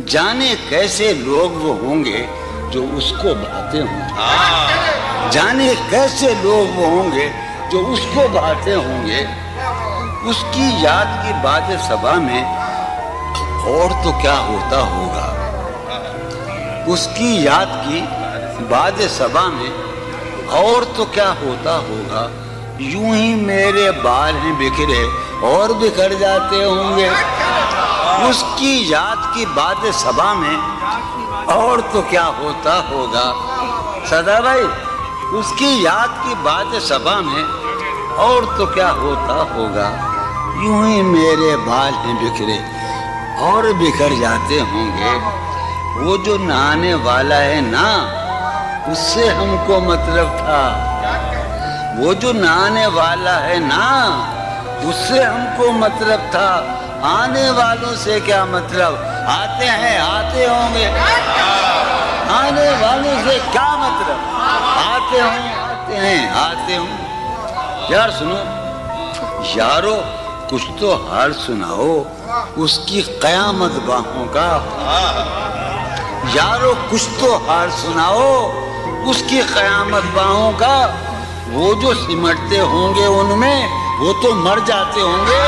جانے کیسے لوگ وہ ہوں گے جو اس کو بھاتے ہوں گے، جانے کیسے لوگ وہ ہوں گے جو اس کو بھاتے ہوں گے، اس کی یاد کی باد صبا میں اور تو کیا ہوتا ہوگا، اس کی یاد کی باد صبا میں اور تو کیا ہوتا ہوگا، یوں ہی میرے بال ہیں بکھرے اور بکھر جاتے ہوں گے، اس کی یاد کی باد صبا میں اور تو کیا ہوتا ہوگا، سدا بھائی اس کی یاد کی باد صبا میں اور تو کیا ہوتا ہوگا، یوں ہی میرے بال ہیں بکھرے اور بکھر جاتے ہوں گے، وہ جو نہانے والا ہے نا اس سے ہم کو مطلب تھا، وہ جو نہانے والا ہے نا اس سے ہم کو مطلب تھا، آنے والوں سے کیا مطلب، آتے ہیں آتے ہوں گے، آنے والوں سے کیا مطلب، آتے ہوں آتے ہیں آتے ہوں۔ یار سنو یارو کچھ تو حال سناؤ اس کی قیامت باہوں کا، یارو کچھ تو حال سناؤ اس کی قیامت باہوں کا، وہ جو سمٹتے ہوں گے ان میں وہ تو مر جاتے ہوں گے،